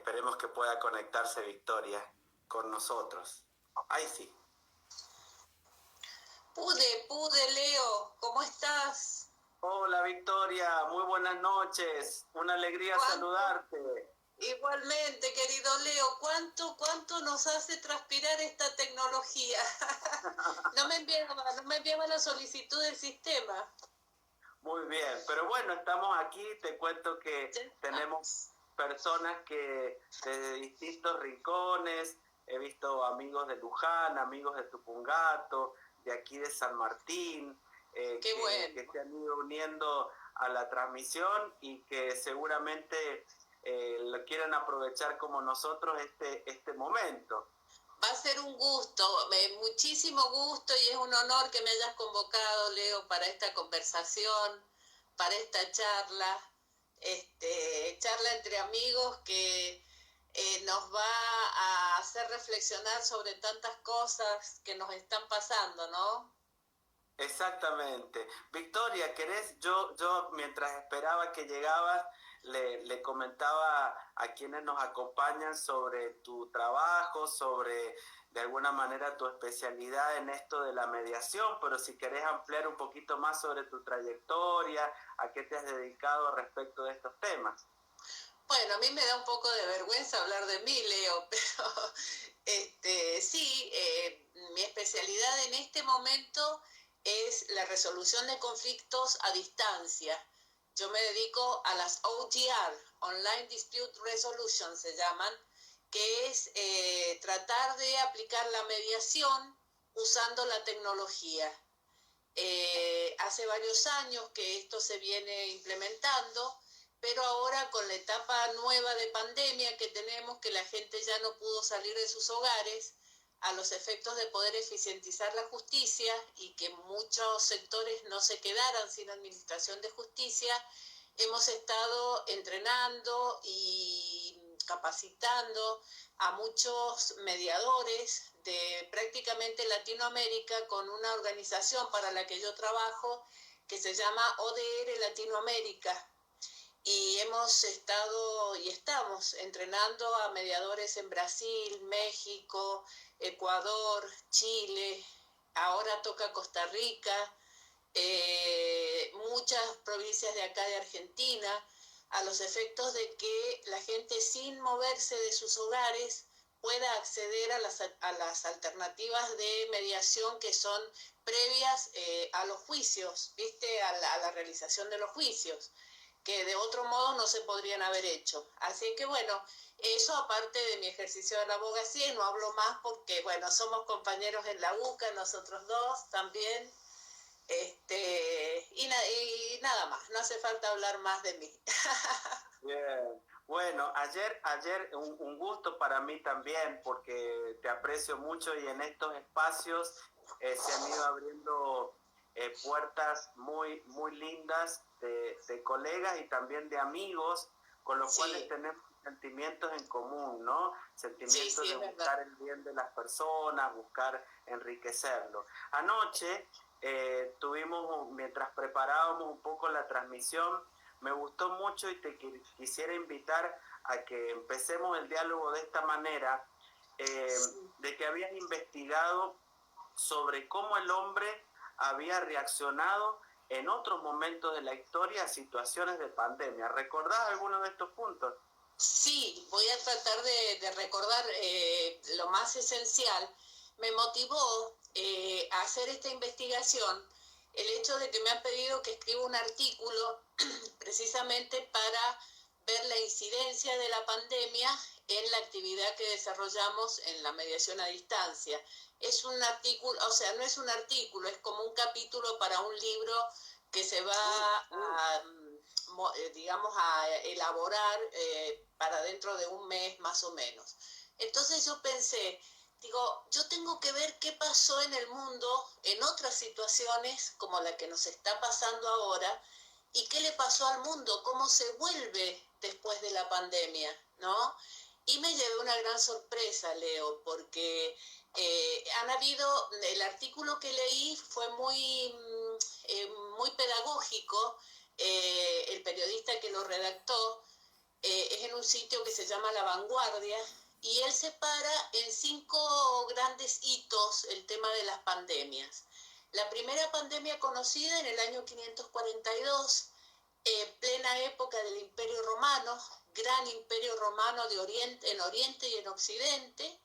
Esperemos que pueda conectarse Victoria con nosotros. Ahí sí. Pude, Leo, ¿cómo estás? Hola Victoria, muy buenas noches. Una alegría saludarte. Igualmente, querido Leo, ¿cuánto nos hace transpirar esta tecnología? No me enviaba la solicitud del sistema. Muy bien, pero bueno, estamos aquí. Te cuento que tenemos personas que desde distintos rincones, he visto amigos de Luján, amigos de Tupungato, de aquí de San Martín, que se han ido uniendo a la transmisión y que seguramente lo quieren aprovechar como nosotros este momento. Va a ser un gusto, muchísimo gusto, y es un honor que me hayas convocado, Leo, para esta conversación, para esta charla entre amigos que nos va a hacer reflexionar sobre tantas cosas que nos están pasando, ¿no? Exactamente. Victoria, ¿querés? Yo mientras esperaba que llegabas, le comentaba a quienes nos acompañan sobre tu trabajo, sobre de alguna manera tu especialidad en esto de la mediación, pero si querés ampliar un poquito más sobre tu trayectoria, a qué te has dedicado respecto de estos temas. Bueno, a mí me da un poco de vergüenza hablar de mí, Leo, pero sí, mi especialidad en este momento es la resolución de conflictos a distancia. Yo me dedico a las ODR, Online Dispute Resolution se llaman, que es tratar de aplicar la mediación usando la tecnología. Hace varios años que esto se viene implementando, pero ahora con la etapa nueva de pandemia que tenemos, que la gente ya no pudo salir de sus hogares, a los efectos de poder eficientizar la justicia y que muchos sectores no se quedaran sin administración de justicia, hemos estado entrenando y capacitando a muchos mediadores de prácticamente Latinoamérica con una organización para la que yo trabajo que se llama ODR Latinoamérica. Y hemos estado y estamos entrenando a mediadores en Brasil, México, Ecuador, Chile, ahora toca Costa Rica, muchas provincias de acá de Argentina, a los efectos de que la gente sin moverse de sus hogares pueda acceder a las alternativas de mediación que son previas a los juicios, ¿viste? A la realización de los juicios, que de otro modo no se podrían haber hecho. Así que bueno, eso aparte de mi ejercicio de la abogacía, y no hablo más porque, bueno, somos compañeros en la UCA, nosotros dos también, y nada más, no hace falta hablar más de mí. Bien. Bueno, ayer un gusto para mí también, porque te aprecio mucho y en estos espacios se han ido abriendo puertas muy, muy lindas de colegas y también de amigos con los cuales tenemos sentimientos en común, ¿no? Sentimientos de buscar el bien de las personas, buscar enriquecerlo. Anoche tuvimos, mientras preparábamos un poco la transmisión, me gustó mucho y te quisiera invitar a que empecemos el diálogo de esta manera, de que habías investigado sobre cómo el hombre había reaccionado en otros momentos de la historia a situaciones de pandemia. ¿Recordás alguno de estos puntos? Sí, voy a tratar de recordar lo más esencial. Me motivó a hacer esta investigación el hecho de que me han pedido que escriba un artículo precisamente para ver la incidencia de la pandemia en la actividad que desarrollamos en la mediación a distancia. Es un artículo, o sea, no es un artículo, es como un capítulo para un libro que se va a, digamos, a elaborar para dentro de un mes más o menos. Entonces yo pensé, digo, yo tengo que ver qué pasó en el mundo en otras situaciones como la que nos está pasando ahora y qué le pasó al mundo, cómo se vuelve después de la pandemia, ¿no? Y me llevé una gran sorpresa, Leo, porque han habido, el artículo que leí fue muy pedagógico, el periodista que lo redactó es en un sitio que se llama La Vanguardia, y él separa en 5 grandes hitos el tema de las pandemias. La primera pandemia conocida en el año 542, plena época del Imperio Romano, gran Imperio Romano en Oriente y en Occidente.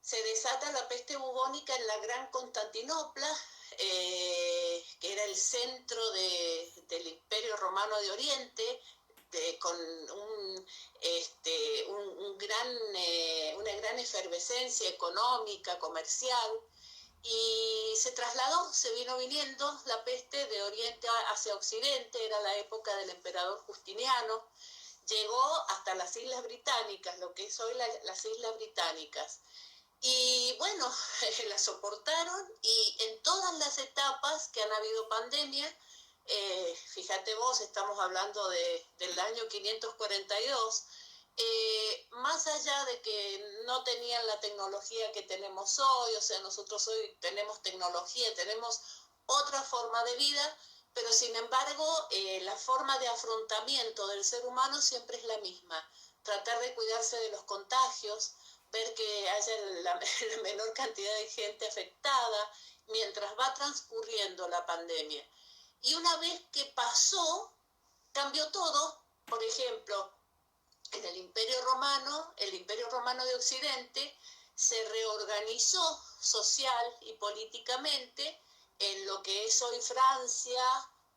Se desata la peste bubónica en la Gran Constantinopla, que era el centro del Imperio Romano de Oriente, con una gran efervescencia económica, comercial, y se vino viniendo la peste de Oriente hacia Occidente. Era la época del emperador Justiniano, llegó hasta las Islas Británicas, lo que es hoy las Islas Británicas. Y bueno, la soportaron, y en todas las etapas que han habido pandemia, fíjate vos, estamos hablando del año 542, más allá de que no tenían la tecnología que tenemos hoy, o sea, nosotros hoy tenemos tecnología, tenemos otra forma de vida, pero sin embargo la forma de afrontamiento del ser humano siempre es la misma: tratar de cuidarse de los contagios, ver que haya la menor cantidad de gente afectada mientras va transcurriendo la pandemia. Y una vez que pasó, cambió todo. Por ejemplo, en el Imperio Romano de Occidente se reorganizó social y políticamente en lo que es hoy Francia,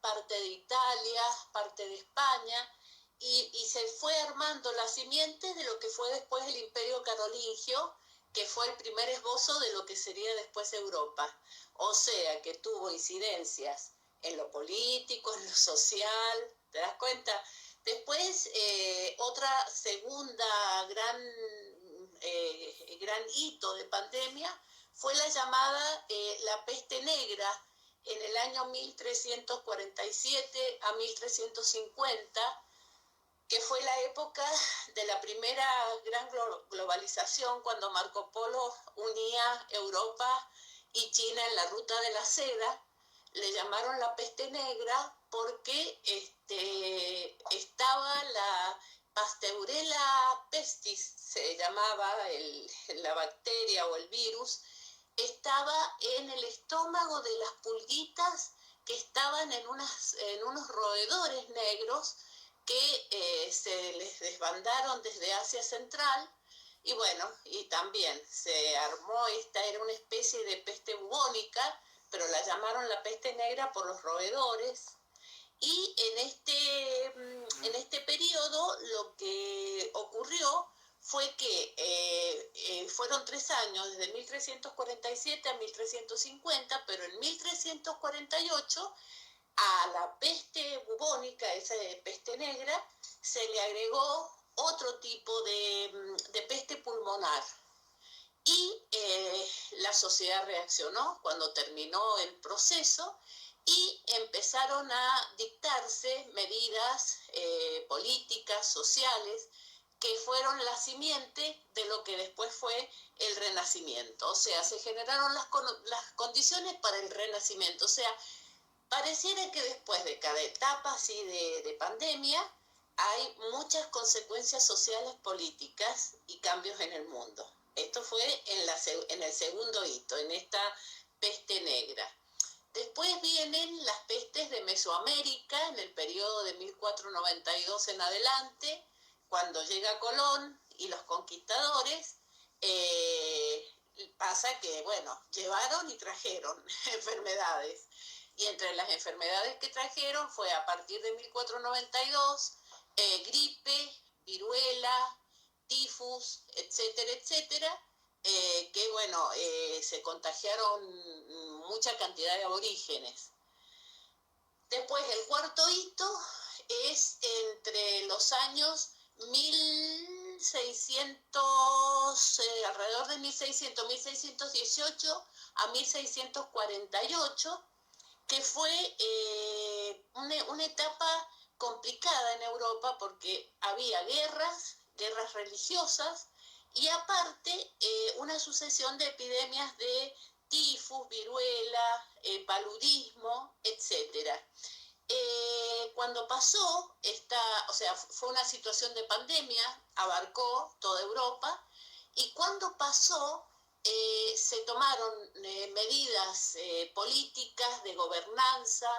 parte de Italia, parte de España, y se fue armando la simiente de lo que fue después el Imperio Carolingio, que fue el primer esbozo de lo que sería después Europa. O sea, que tuvo incidencias en lo político, en lo social, ¿te das cuenta? Después, otra segunda gran hito de pandemia fue la llamada la peste negra, en el año 1347 a 1350, que fue la época de la primera gran globalización, cuando Marco Polo unía Europa y China en la ruta de la seda. Le llamaron la peste negra porque estaba la Pasteurella pestis, se llamaba la bacteria o el virus, estaba en el estómago de las pulguitas que estaban en unos roedores negros que se les desbandaron desde Asia Central. Y bueno, y también se armó, esta era una especie de peste bubónica, pero la llamaron la peste negra por los roedores. Y en este periodo lo que ocurrió fue que fueron 3 años, desde 1347 a 1350, pero en 1348 a la peste bubónica, esa de peste negra, se le agregó otro tipo de peste pulmonar. Y la sociedad reaccionó cuando terminó el proceso, y empezaron a dictarse medidas políticas, sociales, que fueron la simiente de lo que después fue el Renacimiento. O sea, se generaron las condiciones para el Renacimiento. O sea, pareciera que después de cada etapa así de pandemia hay muchas consecuencias sociales, políticas y cambios en el mundo. Esto fue en el segundo hito, en esta peste negra. Después vienen las pestes de Mesoamérica, en el periodo de 1492 en adelante, cuando llega Colón y los conquistadores. Pasa que, bueno, llevaron y trajeron enfermedades. Y entre las enfermedades que trajeron fue, a partir de 1492, gripe, viruela, tifus, etcétera, etcétera, que bueno, se contagiaron mucha cantidad de aborígenes. Después, el cuarto hito es entre los años 1600, alrededor de 1618 a 1648, que fue una etapa complicada en Europa, porque había guerras religiosas, y aparte una sucesión de epidemias de tifus, viruela, paludismo, etc. Cuando pasó o sea, fue una situación de pandemia, abarcó toda Europa, y cuando pasó, se tomaron medidas políticas de gobernanza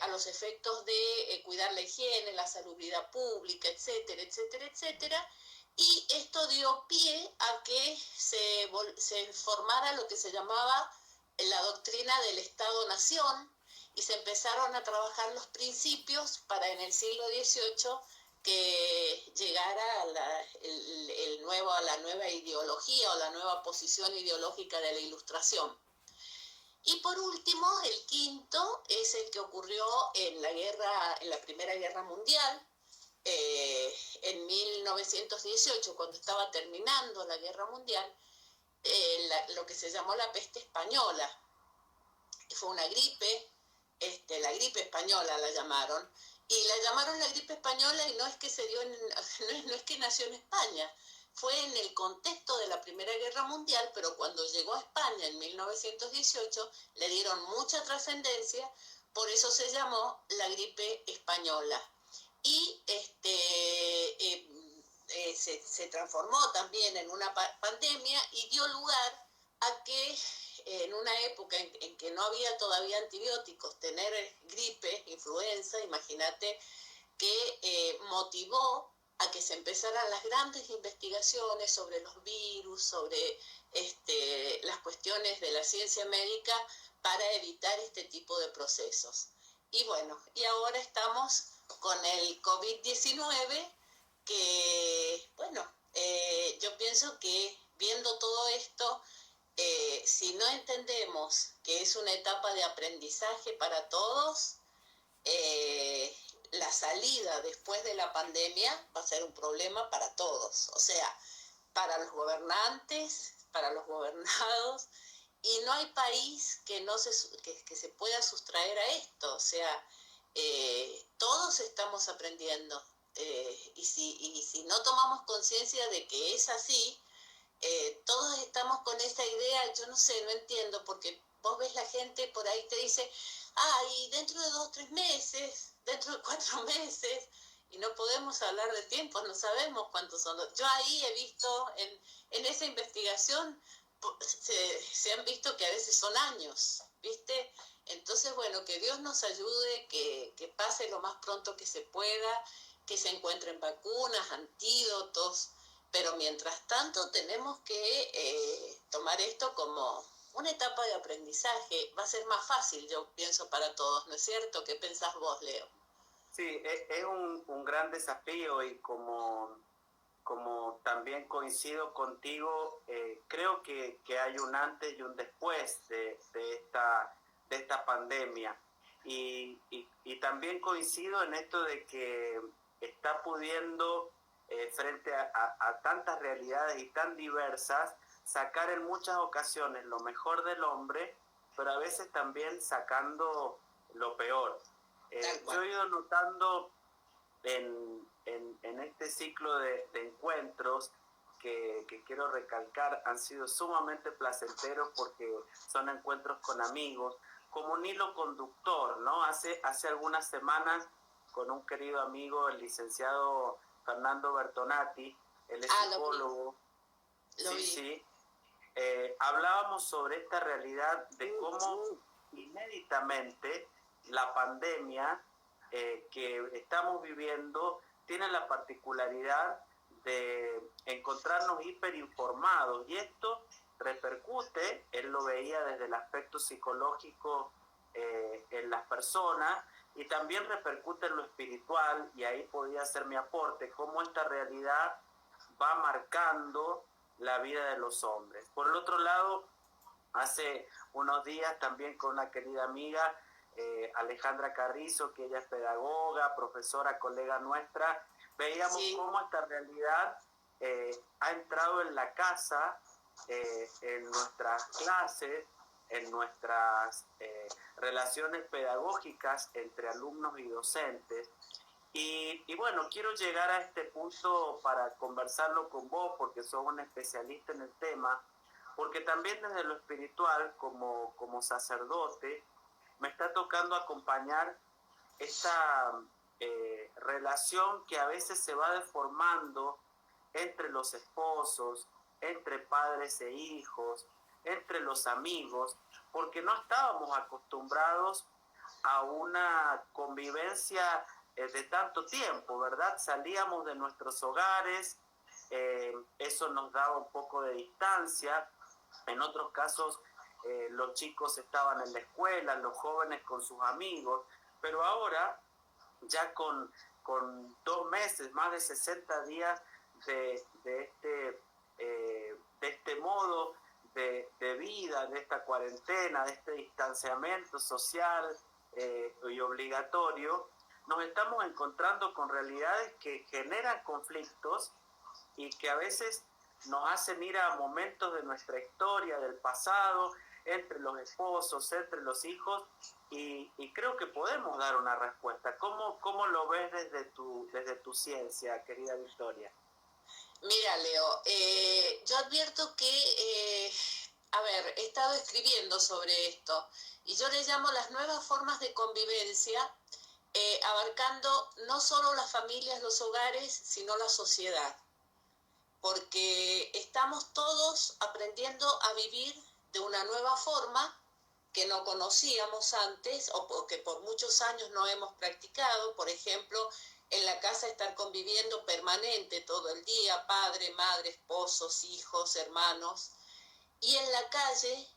a los efectos de cuidar la higiene, la salubridad pública, etcétera, etcétera, etcétera, y esto dio pie a que se formara lo que se llamaba la doctrina del Estado-Nación, y se empezaron a trabajar los principios para en el siglo XVIII que llegara a la nueva ideología o la nueva posición ideológica de la Ilustración. Y por último, el quinto es el que ocurrió en la Primera Guerra Mundial, en 1918, cuando estaba terminando la Guerra Mundial, lo que se llamó la peste española, que fue una gripe, la gripe española la llamaron, y la llamaron la gripe española, y no es que no es que nació en España, fue en el contexto de la Primera Guerra Mundial, pero cuando llegó a España en 1918 le dieron mucha trascendencia, por eso se llamó la gripe española. Y se transformó también en una pandemia y dio lugar a que en una época en que no había todavía antibióticos, tener gripe, influenza, imagínate, que motivó a que se empezaran las grandes investigaciones sobre los virus, sobre las cuestiones de la ciencia médica para evitar este tipo de procesos. Y bueno, y ahora estamos con el COVID-19, que, bueno, yo pienso que viendo todo esto, si no entendemos que es una etapa de aprendizaje para todos, la salida después de la pandemia va a ser un problema para todos, o sea, para los gobernantes, para los gobernados, y no hay país que se pueda sustraer a esto, o sea, todos estamos aprendiendo, y si no tomamos conciencia de que es así, todos estamos con esa idea, yo no sé, no entiendo, porque vos ves la gente por ahí te dice, y dentro de 2 o 3 meses, dentro de 4 meses, y no podemos hablar de tiempos, no sabemos cuántos son. Yo ahí he visto, en esa investigación, se han visto que a veces son años, ¿viste? Entonces, bueno, que Dios nos ayude, que pase lo más pronto que se pueda, que se encuentren vacunas, antídotos, pero mientras tanto tenemos que tomar esto como una etapa de aprendizaje. Va a ser más fácil, yo pienso, para todos, ¿no es cierto? ¿Qué pensás vos, Leo? Sí, es un gran desafío y como también coincido contigo, creo que hay un antes y un después de esta pandemia. Y también coincido en esto de que está pudiendo, frente a tantas realidades y tan diversas, sacar en muchas ocasiones lo mejor del hombre, pero a veces también sacando lo peor. Yo he ido notando en este ciclo de encuentros que quiero recalcar, han sido sumamente placenteros porque son encuentros con amigos, como un hilo conductor, ¿no? Hace algunas semanas, con un querido amigo, el licenciado Fernando Bertonati, él es psicólogo. Sí. Hablábamos sobre esta realidad de cómo inéditamente la pandemia que estamos viviendo tiene la particularidad de encontrarnos hiperinformados, y esto repercute, él lo veía desde el aspecto psicológico en las personas, y también repercute en lo espiritual, y ahí podía ser mi aporte, cómo esta realidad va marcando la vida de los hombres. Por el otro lado, hace unos días también con una querida amiga, Alejandra Carrizo, que ella es pedagoga, profesora, colega nuestra, veíamos cómo esta realidad ha entrado en la casa, en nuestras clases, en nuestras relaciones pedagógicas entre alumnos y docentes. Y bueno, quiero llegar a este punto para conversarlo con vos, porque sos un especialista en el tema, porque también desde lo espiritual, como sacerdote, me está tocando acompañar esta relación que a veces se va deformando entre los esposos, entre padres e hijos, entre los amigos, porque no estábamos acostumbrados a una convivencia de tanto tiempo, ¿verdad? Salíamos de nuestros hogares, eso nos daba un poco de distancia. En otros casos, los chicos estaban en la escuela, los jóvenes con sus amigos, pero ahora, ya con 2 meses, más de 60 días de este modo de vida, de esta cuarentena, de este distanciamiento social y obligatorio, nos estamos encontrando con realidades que generan conflictos y que a veces nos hacen ir a momentos de nuestra historia, del pasado, entre los esposos, entre los hijos, y creo que podemos dar una respuesta. ¿Cómo lo ves desde tu ciencia, querida Victoria? Mira, Leo, yo advierto que, a ver, he estado escribiendo sobre esto y yo le llamo las nuevas formas de convivencia, abarcando no solo las familias, los hogares, sino la sociedad, porque estamos todos aprendiendo a vivir de una nueva forma que no conocíamos antes o que por muchos años no hemos practicado. Por ejemplo, en la casa estar conviviendo permanente todo el día, padre, madre, esposos, hijos, hermanos, y en la calle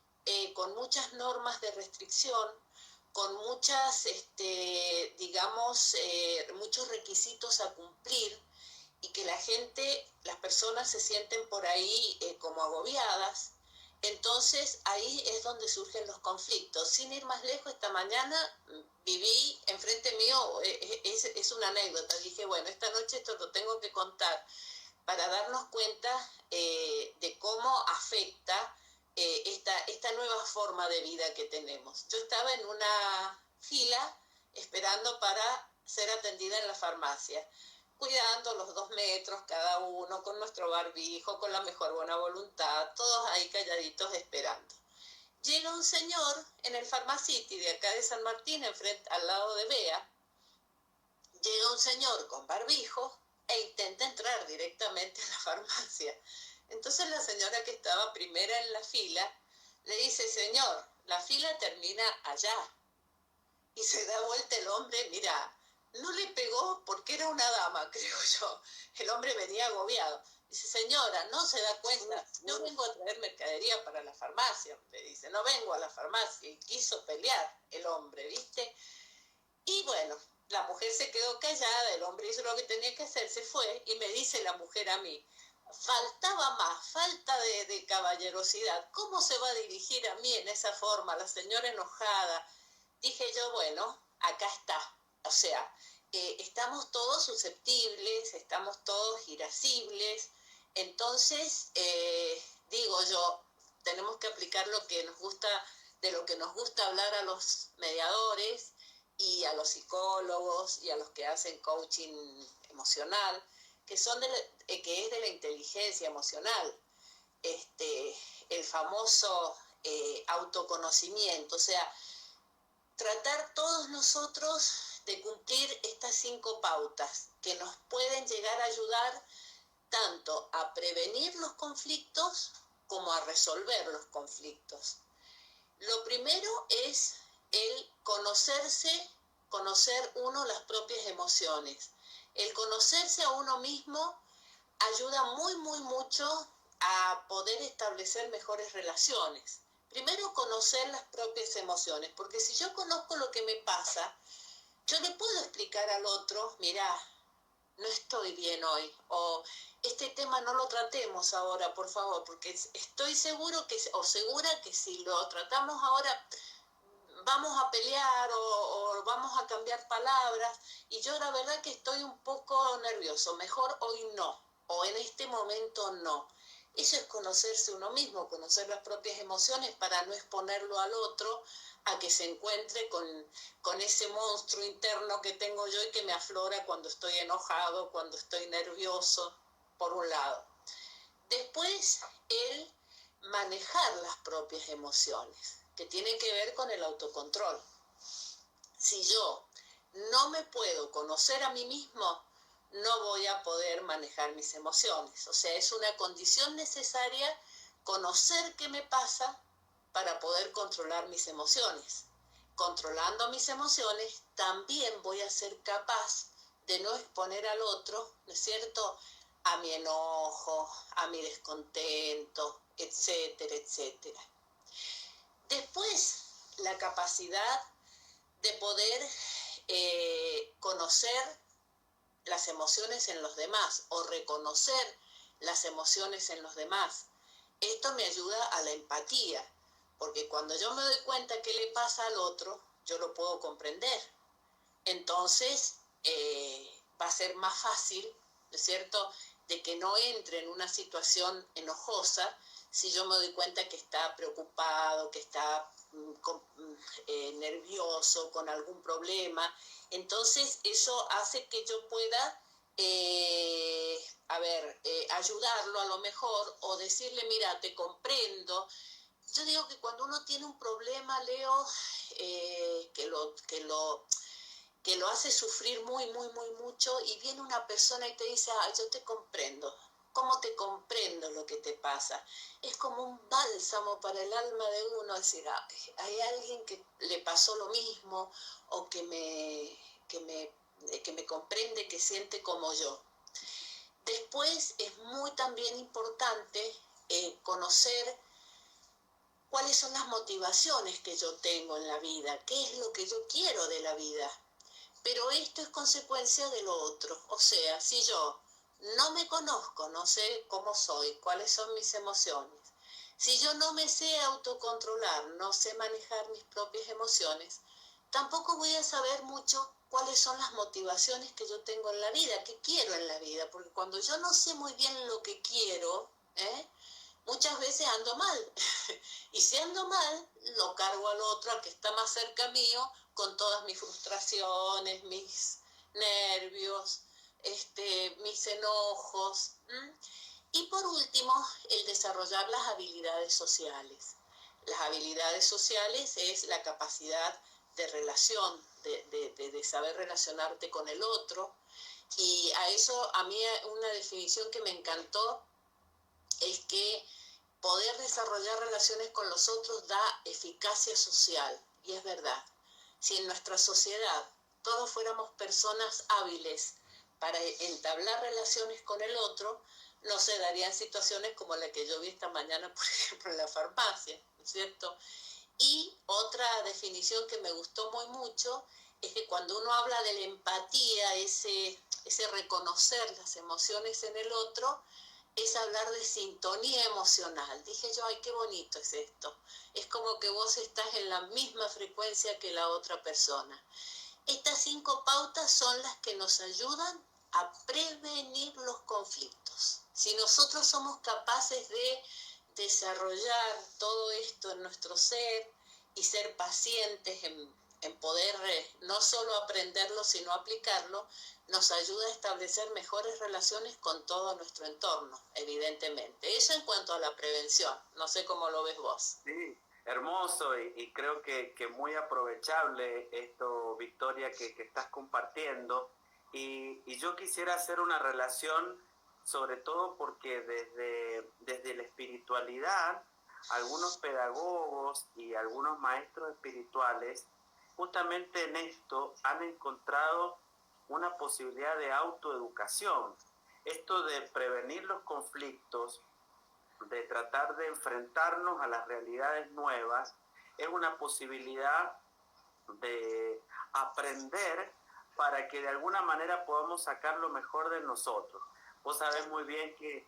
con muchas normas de restricción, con muchas, digamos, muchos requisitos a cumplir, y que las personas se sienten por ahí como agobiadas. Entonces ahí es donde surgen los conflictos. Sin ir más lejos, esta mañana viví enfrente mío, es una anécdota, dije, bueno, esta noche esto lo tengo que contar para darnos cuenta de cómo afecta esta nueva forma de vida que tenemos. Yo estaba en una fila esperando para ser atendida en la farmacia, cuidando los 2 metros cada uno, con nuestro barbijo, con la mejor buena voluntad, todos ahí calladitos esperando. Llega un señor en el Pharmacity de acá de San Martín, al lado de Bea, llega un señor con barbijo e intenta entrar directamente a la farmacia. Entonces la señora que estaba primera en la fila le dice, señor, la fila termina allá. Y se da vuelta el hombre, mira, no le pegó porque era una dama, creo yo. El hombre venía agobiado. Dice, señora, ¿no se da cuenta? Yo vengo a traer mercadería para la farmacia. Le dice, no vengo a la farmacia. Y quiso pelear el hombre, ¿viste? Y bueno, la mujer se quedó callada, el hombre hizo lo que tenía que hacer, se fue, y me dice la mujer a mí, faltaba más, falta de caballerosidad. ¿Cómo se va a dirigir a mí en esa forma, la señora enojada? Dije yo, bueno, acá está. O sea, estamos todos susceptibles, estamos todos irascibles. Entonces, digo yo, tenemos que aplicar lo que nos gusta, de lo que nos gusta hablar a los mediadores y a los psicólogos y a los que hacen coaching emocional, que es de la inteligencia emocional, el famoso autoconocimiento. O sea, tratar todos nosotros de cumplir estas 5 pautas que nos pueden llegar a ayudar tanto a prevenir los conflictos como a resolver los conflictos. Lo primero es el conocer uno las propias emociones. El conocerse a uno mismo ayuda mucho a poder establecer mejores relaciones. Primero, conocer las propias emociones, porque si yo conozco lo que me pasa, yo le puedo explicar al otro, mirá, no estoy bien hoy, o este tema no lo tratemos ahora, por favor, porque estoy segura que si lo tratamos ahora vamos a pelear o vamos a cambiar palabras, y yo la verdad que estoy un poco nervioso, mejor hoy no, o en este momento no. Eso es conocerse uno mismo, conocer las propias emociones para no exponerlo al otro a que se encuentre con ese monstruo interno que tengo yo y que me aflora cuando estoy enojado, cuando estoy nervioso, por un lado. Después, el manejar las propias emociones, que tiene que ver con el autocontrol. Si yo no me puedo conocer a mí mismo, no voy a poder manejar mis emociones. O sea, es una condición necesaria conocer qué me pasa para poder controlar mis emociones. Controlando mis emociones, también voy a ser capaz de no exponer al otro, ¿no es cierto?, a mi enojo, a mi descontento, etcétera, etcétera. Después, la capacidad de poder conocer las emociones en los demás o reconocer las emociones en los demás. Esto me ayuda a la empatía, porque cuando yo me doy cuenta qué le pasa al otro, yo lo puedo comprender. Entonces, va a ser más fácil, ¿no es cierto?, de que no entre en una situación enojosa si yo me doy cuenta que está preocupado, que está nervioso, con algún problema. Entonces, eso hace que yo pueda ayudarlo a lo mejor, o decirle, mira, te comprendo. Yo digo que cuando uno tiene un problema, Leo, que lo hace sufrir muy, muy, muy mucho, y viene una persona y te dice, yo te comprendo. ¿Cómo te comprendo lo que te pasa? Es como un bálsamo para el alma de uno, decir, hay alguien que le pasó lo mismo, o que me comprende, que siente como yo. Después es muy también importante conocer cuáles son las motivaciones que yo tengo en la vida, qué es lo que yo quiero de la vida. Pero esto es consecuencia de lo otro. O sea, si yo no me conozco, no sé cómo soy, cuáles son mis emociones, si yo no me sé autocontrolar, no sé manejar mis propias emociones, tampoco voy a saber mucho cuáles son las motivaciones que yo tengo en la vida, qué quiero en la vida, porque cuando yo no sé muy bien lo que quiero, muchas veces ando mal. Y si ando mal, lo cargo al otro, al que está más cerca mío, con todas mis frustraciones, mis nervios, mis enojos. Y por último, el desarrollar las habilidades sociales. Las habilidades sociales es la capacidad de relación, de saber relacionarte con el otro. Y a eso, a mí una definición que me encantó es que poder desarrollar relaciones con los otros da eficacia social. Y es verdad. Si en nuestra sociedad todos fuéramos personas hábiles para entablar relaciones con el otro, no se darían situaciones como la que yo vi esta mañana, por ejemplo, en la farmacia, ¿no es cierto? Y otra definición que me gustó muy mucho es que cuando uno habla de la empatía, ese reconocer las emociones en el otro, es hablar de sintonía emocional. Dije yo, ay, qué bonito es esto. Es como que vos estás en la misma frecuencia que la otra persona. Estas 5 pautas son las que nos ayudan a prevenir los conflictos. Si nosotros somos capaces de desarrollar todo esto en nuestro ser y ser pacientes en poder no solo aprenderlo, sino aplicarlo, nos ayuda a establecer mejores relaciones con todo nuestro entorno, evidentemente. Eso en cuanto a la prevención. No sé cómo lo ves vos. Sí, hermoso, y creo que muy aprovechable esto, Victoria, que estás compartiendo. Y yo quisiera hacer una relación, sobre todo porque desde la espiritualidad, algunos pedagogos y algunos maestros espirituales, justamente en esto han encontrado una posibilidad de autoeducación. Esto de prevenir los conflictos, de tratar de enfrentarnos a las realidades nuevas, es una posibilidad de aprender para que de alguna manera podamos sacar lo mejor de nosotros. Vos sabés muy bien que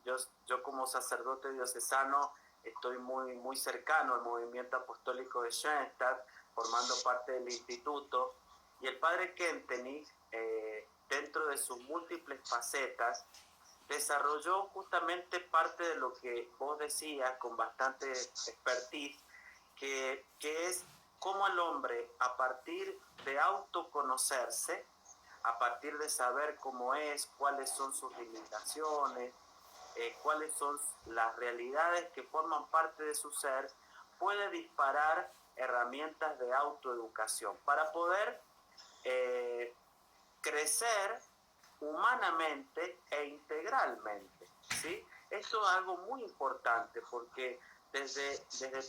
yo como sacerdote diocesano estoy muy cercano al movimiento apostólico de Schoenstatt, formando parte del instituto, y el padre Kentenich, dentro de sus múltiples facetas, desarrolló justamente parte de lo que vos decías con bastante expertise, que es cómo el hombre, a partir de autoconocerse, a partir de saber cómo es, cuáles son sus limitaciones, cuáles son las realidades que forman parte de su ser, puede disparar herramientas de autoeducación para poder crecer humanamente e integralmente, ¿sí? Esto es algo muy importante porque desde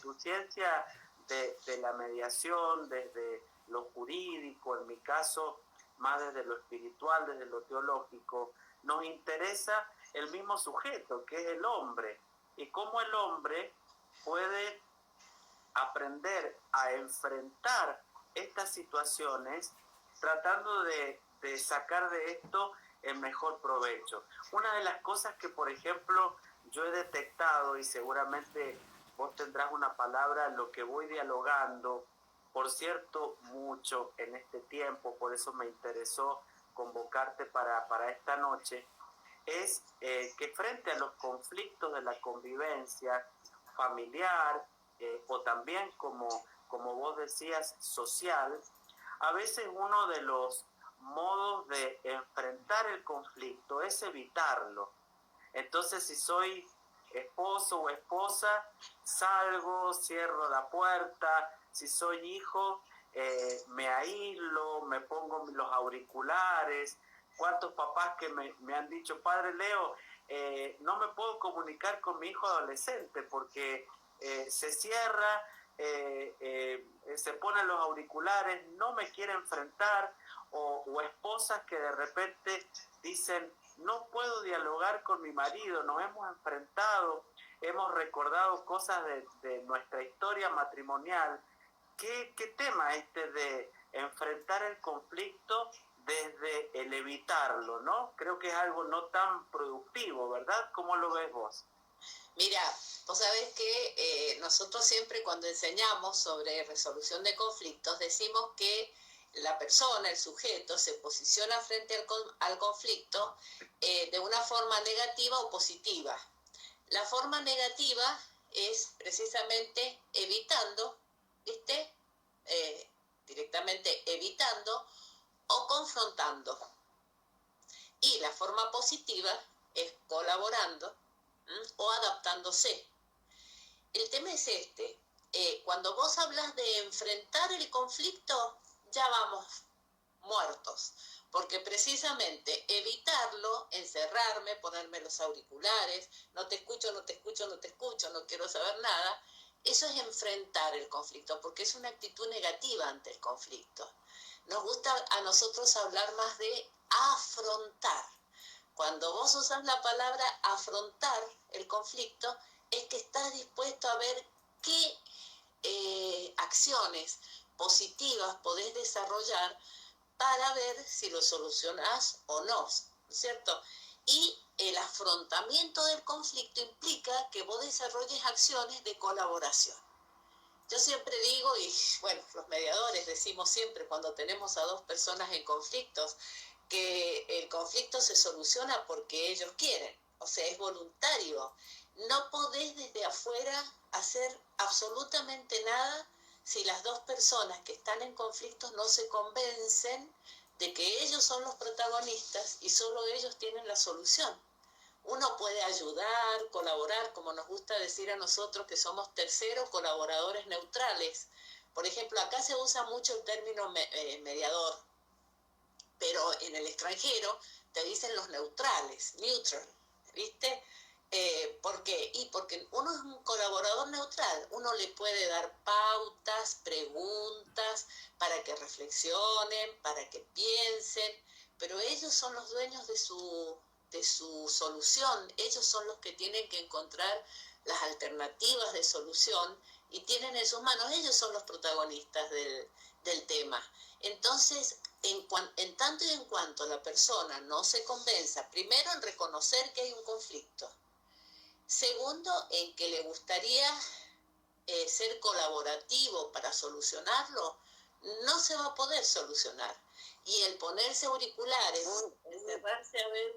tu ciencia de la mediación, desde lo jurídico, en mi caso, más desde lo espiritual, desde lo teológico, nos interesa el mismo sujeto, que es el hombre, y cómo el hombre puede aprender a enfrentar estas situaciones tratando de sacar de esto el mejor provecho. Una de las cosas que, por ejemplo, yo he detectado, y seguramente vos tendrás una palabra, lo que voy dialogando, por cierto, mucho en este tiempo, por eso me interesó convocarte para esta noche, es que frente a los conflictos de la convivencia familiar, o también, como vos decías, social, a veces uno de los modos de enfrentar el conflicto es evitarlo. Entonces, si soy esposo o esposa, salgo, cierro la puerta. Si soy hijo, me aíslo, me pongo los auriculares. ¿Cuántos papás que me han dicho, padre Leo, no me puedo comunicar con mi hijo adolescente porque se cierra, se ponen los auriculares, no me quiere enfrentar, o esposas que de repente dicen, no puedo dialogar con mi marido, nos hemos enfrentado, hemos recordado cosas de nuestra historia matrimonial. ¿Qué tema de enfrentar el conflicto desde el evitarlo, ¿no? Creo que es algo no tan productivo, ¿verdad? ¿Cómo lo ves vos? Mira, vos sabés que nosotros siempre cuando enseñamos sobre resolución de conflictos decimos que la persona, el sujeto, se posiciona frente al conflicto de una forma negativa o positiva. La forma negativa es precisamente evitando, ¿viste? Directamente evitando o confrontando. Y la forma positiva es colaborando o adaptándose. El tema es cuando vos hablas de enfrentar el conflicto, ya vamos muertos, porque precisamente evitarlo, encerrarme, ponerme los auriculares, no te escucho, no te escucho, no te escucho, no quiero saber nada, eso es enfrentar el conflicto, porque es una actitud negativa ante el conflicto. Nos gusta a nosotros hablar más de afrontar. Cuando vos usas la palabra afrontar el conflicto, es que estás dispuesto a ver qué acciones positivas podés desarrollar para ver si lo solucionás o no, ¿no es cierto? Y el afrontamiento del conflicto implica que vos desarrolles acciones de colaboración. Yo siempre digo, y bueno, los mediadores decimos siempre cuando tenemos a dos personas en conflictos, que el conflicto se soluciona porque ellos quieren, o sea, es voluntario. No podés desde afuera hacer absolutamente nada si las dos personas que están en conflicto no se convencen de que ellos son los protagonistas y solo ellos tienen la solución. Uno puede ayudar, colaborar, como nos gusta decir a nosotros que somos terceros colaboradores neutrales. Por ejemplo, acá se usa mucho el término mediador, pero en el extranjero te dicen los neutrales, neutral, ¿viste? ¿Por qué? Y porque uno es un colaborador neutral, uno le puede dar pautas, preguntas, para que reflexionen, para que piensen, pero ellos son los dueños de su solución, ellos son los que tienen que encontrar las alternativas de solución y tienen en sus manos, ellos son los protagonistas del tema. Entonces, en tanto y en cuanto la persona no se convenza, primero en reconocer que hay un conflicto, segundo en que le gustaría ser colaborativo para solucionarlo, no se va a poder solucionar. Y el ponerse auriculares, encerrarse a ver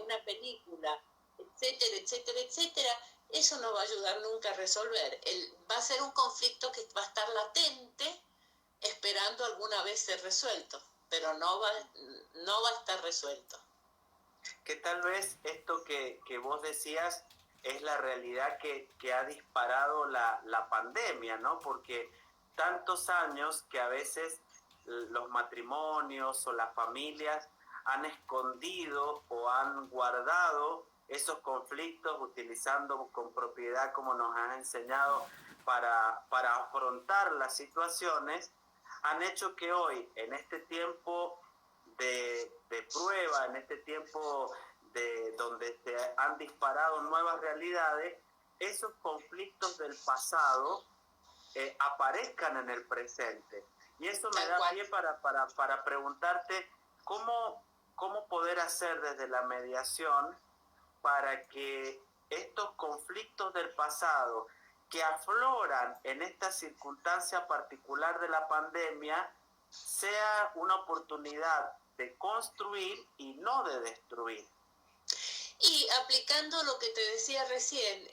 una película, etcétera, etcétera, etcétera, eso no va a ayudar nunca a resolver. Va a ser un conflicto que va a estar latente, esperando alguna vez ser resuelto, pero no va a estar resuelto. Que tal vez esto que vos decías es la realidad que ha disparado la pandemia, ¿no? Porque tantos años que a veces los matrimonios o las familias han escondido o han guardado esos conflictos utilizando con propiedad, como nos han enseñado, para afrontar las situaciones, han hecho que hoy, en este tiempo de prueba, en este tiempo donde se han disparado nuevas realidades, esos conflictos del pasado aparezcan en el presente. Y eso me da pie para preguntarte cómo poder hacer desde la mediación para que estos conflictos del pasado que afloran en esta circunstancia particular de la pandemia sea una oportunidad de construir y no de destruir. Y aplicando lo que te decía recién,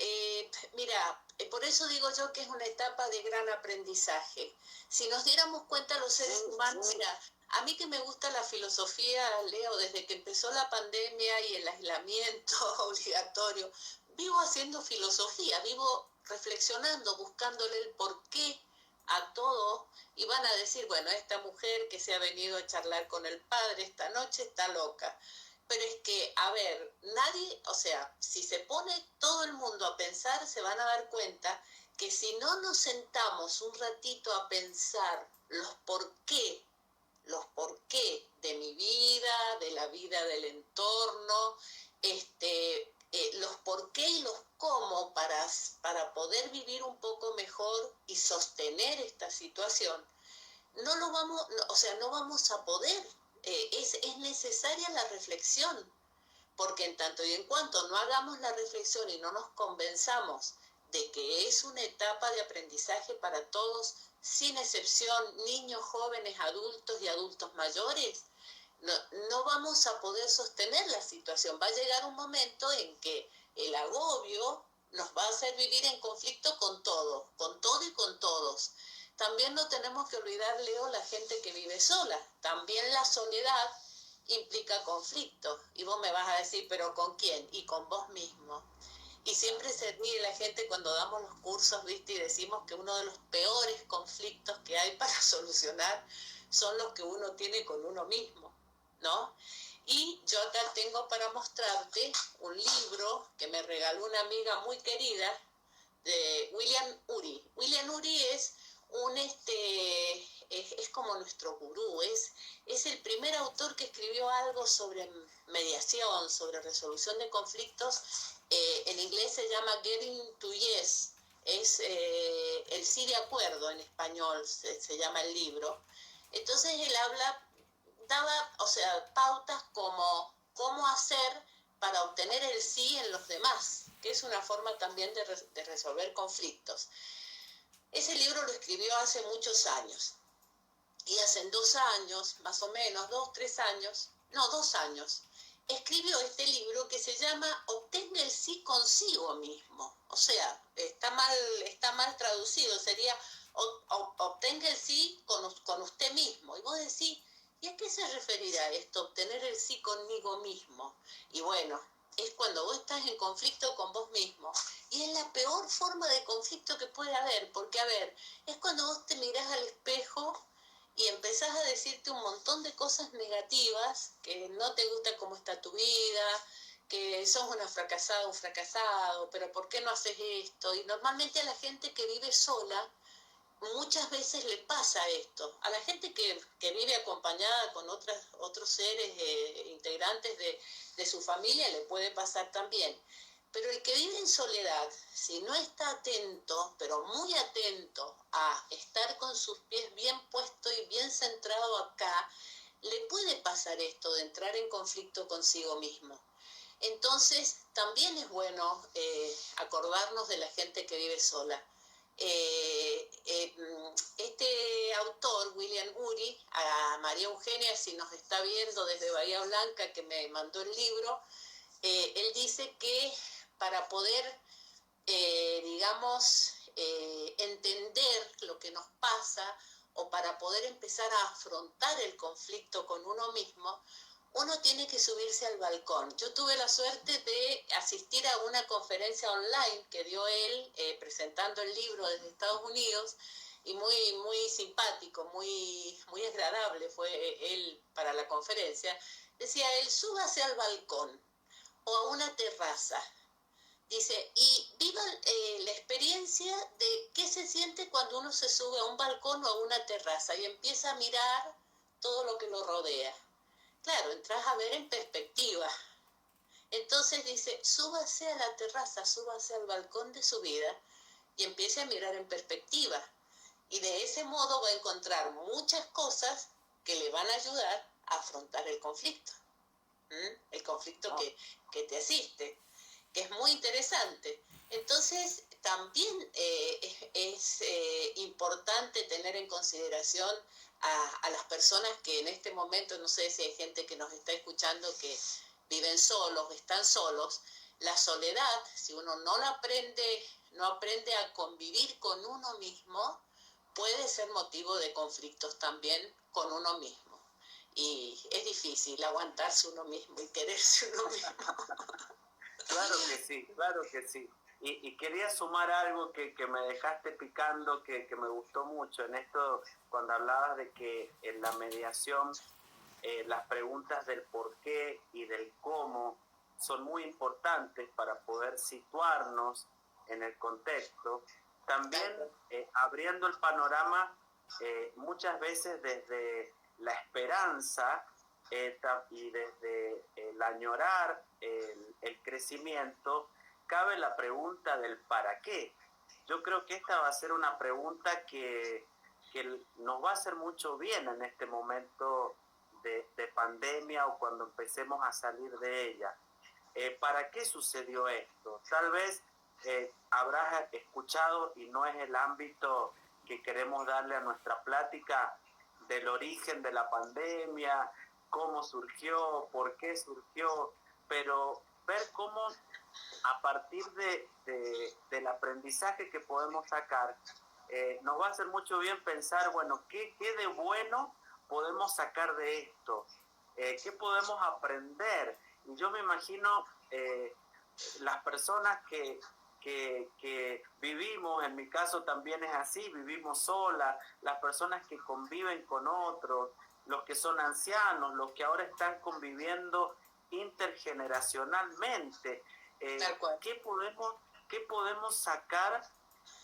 mira, por eso digo yo que es una etapa de gran aprendizaje. Si nos diéramos cuenta los seres humanos, mira, a mí que me gusta la filosofía, Leo, desde que empezó la pandemia y el aislamiento obligatorio, vivo haciendo filosofía, vivo reflexionando, buscándole el porqué a todo, y van a decir, bueno, esta mujer que se ha venido a charlar con el padre esta noche está loca. Pero es que, a ver, nadie, o sea, si se pone todo el mundo a pensar, se van a dar cuenta que si no nos sentamos un ratito a pensar los por qué de mi vida, de la vida del entorno, los por qué y los cómo para poder vivir un poco mejor y sostener esta situación, no vamos a poder. Es necesaria la reflexión, porque en tanto y en cuanto no hagamos la reflexión y no nos convenzamos de que es una etapa de aprendizaje para todos, sin excepción, niños, jóvenes, adultos y adultos mayores, no vamos a poder sostener la situación. Va a llegar un momento en que el agobio nos va a hacer vivir en conflicto con todo y con todos. También no tenemos que olvidar, Leo, la gente que vive sola. También la soledad implica conflicto. Y vos me vas a decir, ¿pero con quién? Y con vos mismo. Y siempre se ríe la gente cuando damos los cursos, ¿viste? Y decimos que uno de los peores conflictos que hay para solucionar son los que uno tiene con uno mismo, ¿no? Y yo acá tengo para mostrarte un libro que me regaló una amiga muy querida de William Ury. William Ury es es como nuestro gurú, es el primer autor que escribió algo sobre mediación, sobre resolución de conflictos. En inglés se llama Getting to Yes, es el sí de acuerdo en español, se llama el libro. Entonces él daba, pautas como cómo hacer para obtener el sí en los demás, que es una forma también de resolver conflictos. Ese libro lo escribió hace muchos años, y hace 2 años, más o menos, 2 años, escribió este libro que se llama Obtenga el sí consigo mismo. O sea, está mal traducido, sería obtenga el sí con usted mismo. Y vos decís, ¿y a qué se referirá esto, obtener el sí conmigo mismo? Y bueno, es cuando vos estás en conflicto con vos mismo. Y es la peor forma de conflicto que puede haber, porque, a ver, es cuando vos te mirás al espejo y empezás a decirte un montón de cosas negativas, que no te gusta cómo está tu vida, que sos una fracasada, un fracasado, pero ¿por qué no haces esto? Y normalmente a la gente que vive sola, muchas veces le pasa esto. A la gente que vive acompañada con otros seres integrantes de su familia le puede pasar también. Pero el que vive en soledad, si no está atento, pero muy atento a estar con sus pies bien puestos y bien centrado acá, le puede pasar esto de entrar en conflicto consigo mismo. Entonces, también es bueno acordarnos de la gente que vive sola. Este autor, William Ury, a María Eugenia, si nos está viendo desde Bahía Blanca, que me mandó el libro, él dice que para poder, entender lo que nos pasa, o para poder empezar a afrontar el conflicto con uno mismo, uno tiene que subirse al balcón. Yo tuve la suerte de asistir a una conferencia online que dio él presentando el libro desde Estados Unidos, y muy, muy simpático, muy, muy agradable fue él para la conferencia. Decía él, súbase al balcón o a una terraza. Dice, y viva la experiencia de qué se siente cuando uno se sube a un balcón o a una terraza y empieza a mirar todo lo que lo rodea. Claro, entras a ver en perspectiva. Entonces dice, súbase a la terraza, súbase al balcón de su vida y empiece a mirar en perspectiva. Y de ese modo va a encontrar muchas cosas que le van a ayudar a afrontar el conflicto. El conflicto que te asiste, que es muy interesante. Entonces, también es importante tener en consideración a las personas que en este momento, no sé si hay gente que nos está escuchando que viven solos, están solos. La soledad, si uno no aprende a convivir con uno mismo, puede ser motivo de conflictos también con uno mismo. Y es difícil aguantarse uno mismo y quererse uno mismo. Claro que sí, claro que sí. Y quería sumar algo que me dejaste picando, que me gustó mucho en esto, cuando hablabas de que en la mediación las preguntas del por qué y del cómo son muy importantes para poder situarnos en el contexto. También abriendo el panorama muchas veces desde la esperanza y desde el añorar el crecimiento, cabe la pregunta del para qué. Yo creo que esta va a ser una pregunta que nos va a hacer mucho bien en este momento de pandemia o cuando empecemos a salir de ella. ¿Para qué sucedió esto? Tal vez habrás escuchado, y no es el ámbito que queremos darle a nuestra plática, del origen de la pandemia, cómo surgió, por qué surgió, pero ver cómo a partir del aprendizaje que podemos sacar, nos va a hacer mucho bien pensar, bueno, ¿qué de bueno podemos sacar de esto? ¿Qué podemos aprender? Y yo me imagino las personas que vivimos, en mi caso también es así, vivimos solas, las personas que conviven con otros, los que son ancianos, los que ahora están conviviendo intergeneracionalmente. ¿Qué podemos sacar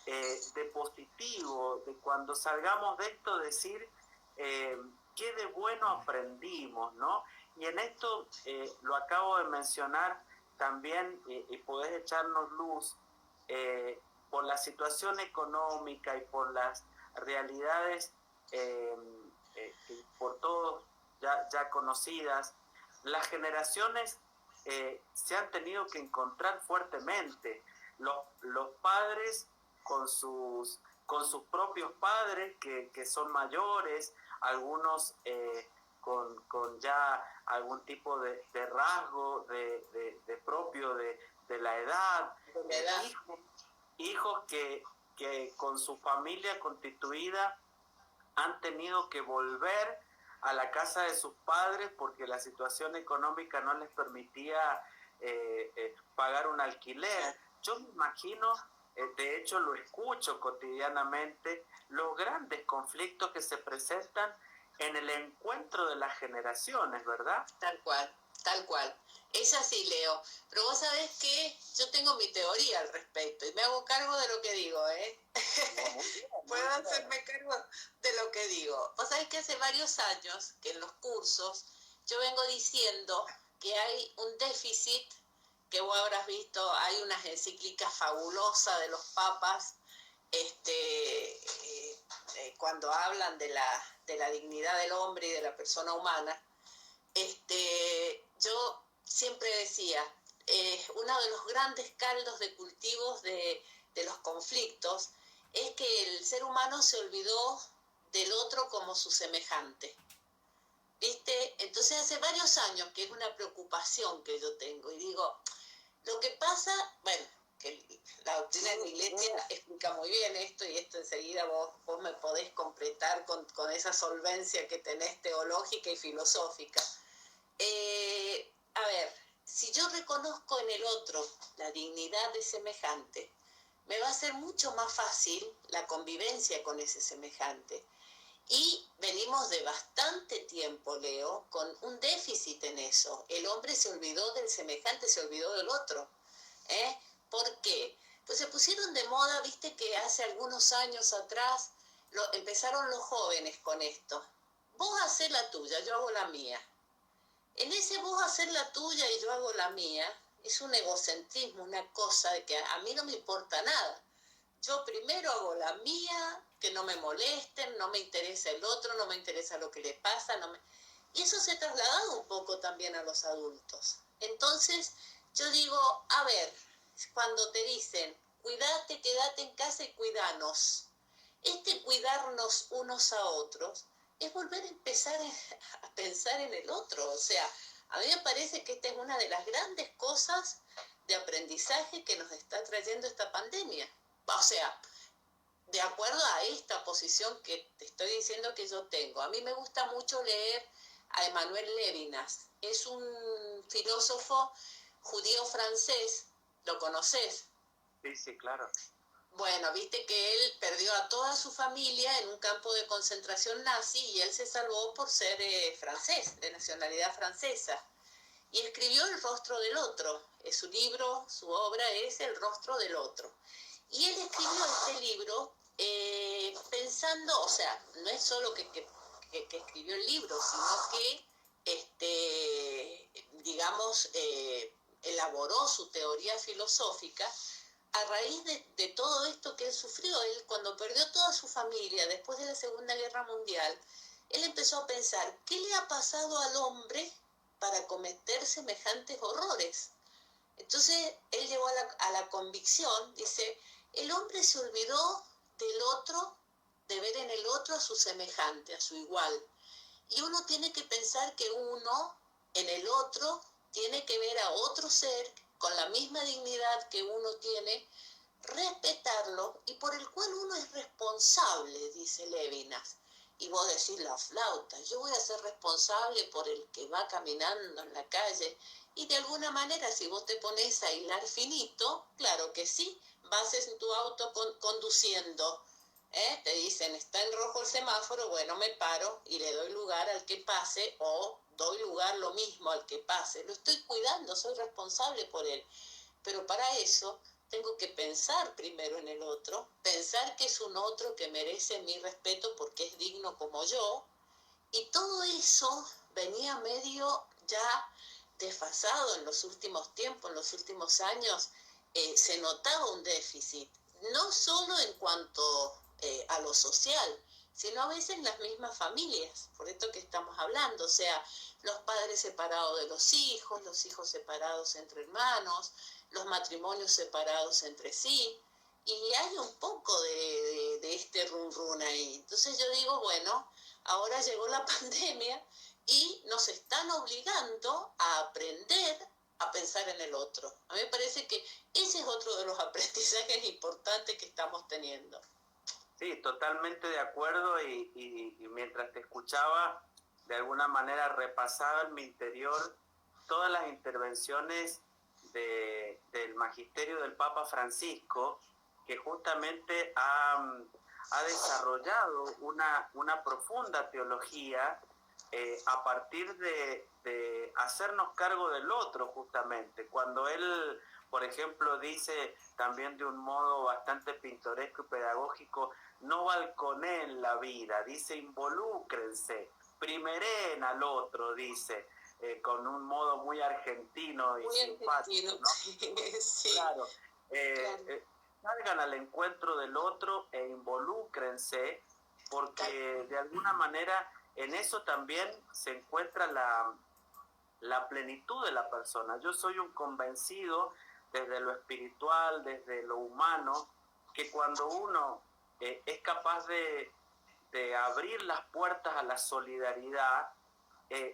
de positivo, de cuando salgamos de esto, decir qué de bueno aprendimos, ¿no? Y en esto lo acabo de mencionar también, y podés echarnos luz, por la situación económica y por las realidades por todos ya conocidas, las generaciones se han tenido que encontrar fuertemente. Los padres con sus propios padres que son mayores, algunos con ya algún tipo de rasgo de propio de la edad, hijos que con su familia constituida han tenido que volver a la casa de sus padres porque la situación económica no les permitía pagar un alquiler. Yo me imagino, de hecho lo escucho cotidianamente, los grandes conflictos que se presentan en el encuentro de las generaciones, ¿verdad? Tal cual, tal cual. Es así, Leo. Pero vos sabés que yo tengo mi teoría al respecto y me hago cargo de lo que digo, ¿eh? Puedo hacerme cargo de lo que digo. Vos sabés que hace varios años que en los cursos yo vengo diciendo que hay un déficit, que vos habrás visto, hay unas encíclicas fabulosas de los papas, cuando hablan de la dignidad del hombre y de la persona humana. Yo siempre decía, uno de los grandes caldos de cultivos de los conflictos es que el ser humano se olvidó del otro como su semejante. ¿Viste? Entonces hace varios años que es una preocupación que yo tengo y digo, lo que pasa, bueno, que la doctrina de la Iglesia explica muy bien esto y esto enseguida vos me podés completar con esa solvencia que tenés teológica y filosófica. A ver, si yo reconozco en el otro la dignidad de semejante, me va a ser mucho más fácil la convivencia con ese semejante. Y venimos de bastante tiempo, Leo, con un déficit en eso. El hombre se olvidó del semejante, se olvidó del otro. ¿Por qué? Pues se pusieron de moda, viste que hace algunos años atrás empezaron los jóvenes con esto. Vos hacés la tuya, yo hago la mía. En ese vos hacer la tuya y yo hago la mía, es un egocentrismo, una cosa de que a mí no me importa nada. Yo primero hago la mía, que no me molesten, no me interesa el otro, no me interesa lo que le pasa. Y eso se ha trasladado un poco también a los adultos. Entonces, yo digo, a ver, cuando te dicen, cuídate, quédate en casa y cuidanos. Cuidarnos unos a otros es volver a empezar a pensar en el otro. O sea, a mí me parece que esta es una de las grandes cosas de aprendizaje que nos está trayendo esta pandemia. O sea, de acuerdo a esta posición que te estoy diciendo que yo tengo. A mí me gusta mucho leer a Emmanuel Levinas. Es un filósofo judío francés. ¿Lo conoces? Sí, sí, claro. Bueno, viste que él perdió a toda su familia en un campo de concentración nazi y él se salvó por ser francés, de nacionalidad francesa. Y escribió El rostro del otro. Su libro, su obra es El rostro del otro. Y él escribió este libro pensando, o sea, no es solo que escribió el libro, sino que, digamos, elaboró su teoría filosófica a raíz de todo esto que él sufrió. Él, cuando perdió toda su familia después de la Segunda Guerra Mundial, él empezó a pensar, ¿qué le ha pasado al hombre para cometer semejantes horrores? Entonces él llegó a la convicción, dice, el hombre se olvidó del otro, de ver en el otro a su semejante, a su igual. Y uno tiene que pensar que uno, en el otro, tiene que ver a otro ser con la misma dignidad que uno tiene, respetarlo y por el cual uno es responsable, dice Levinas. Y vos decís la flauta, yo voy a ser responsable por el que va caminando en la calle. Y de alguna manera, si vos te pones a hilar finito, claro que sí, vas en tu auto conduciendo. Te dicen, está en rojo el semáforo, bueno, me paro y le doy lugar al que pase o doy lugar lo mismo al que pase. Lo estoy cuidando, soy responsable por él. Pero para eso tengo que pensar primero en el otro, pensar que es un otro que merece mi respeto porque es digno como yo, y todo eso venía medio ya desfasado en los últimos tiempos, en los últimos años. Se notaba un déficit, no solo en cuanto a lo social, sino a veces en las mismas familias, por esto que estamos hablando, o sea, los padres separados de los hijos separados entre hermanos, los matrimonios separados entre sí, y hay un poco de este run run ahí. Entonces yo digo, bueno, ahora llegó la pandemia y nos están obligando a aprender a pensar en el otro. A mí me parece que ese es otro de los aprendizajes importantes que estamos teniendo. Sí, totalmente de acuerdo y mientras te escuchaba, de alguna manera repasaba en mi interior todas las intervenciones del magisterio del Papa Francisco, que justamente ha desarrollado una profunda teología a partir de hacernos cargo del otro, justamente. Cuando él, por ejemplo, dice también de un modo bastante pintoresco y pedagógico, no balconeen la vida, dice involúcrense, primeren al otro, dice, con un modo muy argentino y muy simpático, argentino, ¿no? Sí. Claro. Claro. Salgan al encuentro del otro e involúcrense, porque de alguna manera en eso también se encuentra la plenitud de la persona. Yo soy un convencido desde lo espiritual, desde lo humano, que cuando uno es capaz de abrir las puertas a la solidaridad,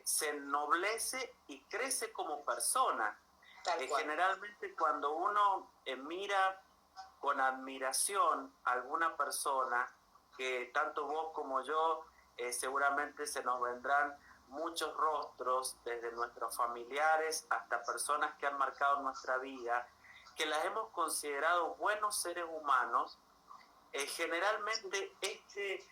se ennoblece y crece como persona. Generalmente cuando uno mira con admiración a alguna persona, que tanto vos como yo seguramente se nos vendrán muchos rostros, desde nuestros familiares hasta personas que han marcado nuestra vida, que las hemos considerado buenos seres humanos, generalmente este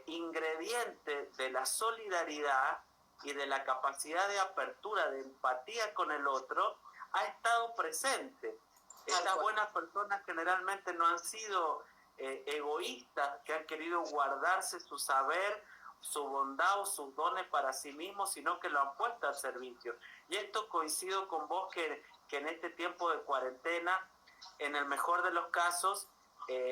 ingrediente de la solidaridad y de la capacidad de apertura, de empatía con el otro, ha estado presente. Estas buenas personas generalmente no han sido egoístas, que han querido guardarse su saber, su bondad o sus dones para sí mismos, sino que lo han puesto al servicio. Y esto coincido con vos que en este tiempo de cuarentena, en el mejor de los casos,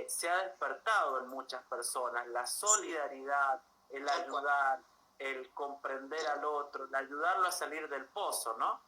se ha despertado en muchas personas la solidaridad, el ayudar, el comprender al otro, el ayudarlo a salir del pozo, ¿no?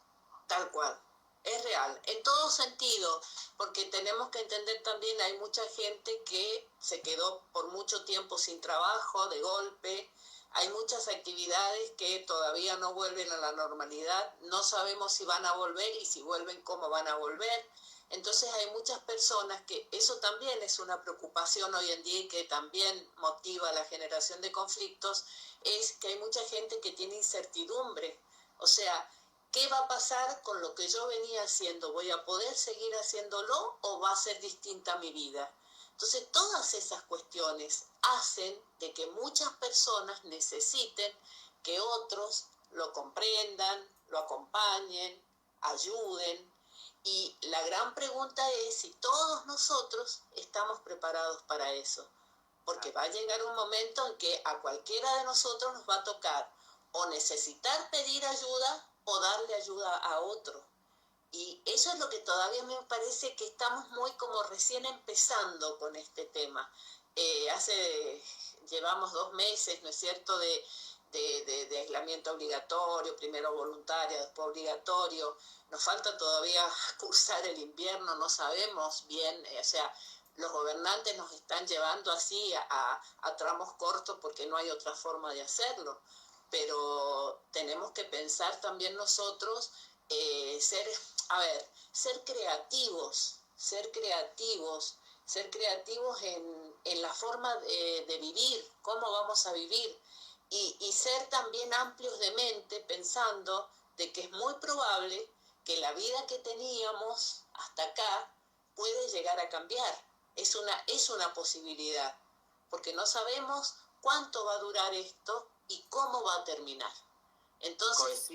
Tal cual. Es real, en todo sentido, porque tenemos que entender también, hay mucha gente que se quedó por mucho tiempo sin trabajo, de golpe, hay muchas actividades que todavía no vuelven a la normalidad, no sabemos si van a volver y si vuelven, cómo van a volver. Entonces hay muchas personas que eso también es una preocupación hoy en día y que también motiva la generación de conflictos, es que hay mucha gente que tiene incertidumbre, o sea, ¿qué va a pasar con lo que yo venía haciendo? ¿Voy a poder seguir haciéndolo o va a ser distinta mi vida? Entonces, todas esas cuestiones hacen de que muchas personas necesiten que otros lo comprendan, lo acompañen, ayuden. Y la gran pregunta es si todos nosotros estamos preparados para eso. Porque va a llegar un momento en que a cualquiera de nosotros nos va a tocar o necesitar pedir ayuda o darle ayuda a otro. Y eso es lo que todavía me parece que estamos muy como recién empezando con este tema. Llevamos 2 meses, ¿no es cierto?, de aislamiento obligatorio, primero voluntario, después obligatorio. Nos falta todavía cursar el invierno, no sabemos bien, o sea, los gobernantes nos están llevando así a tramos cortos porque no hay otra forma de hacerlo. Pero tenemos que pensar también nosotros, ser creativos en la forma de vivir, cómo vamos a vivir, y ser también amplios de mente, pensando de que es muy probable que la vida que teníamos hasta acá puede llegar a cambiar. Es una posibilidad, porque no sabemos cuánto va a durar esto y cómo va a terminar. Entonces,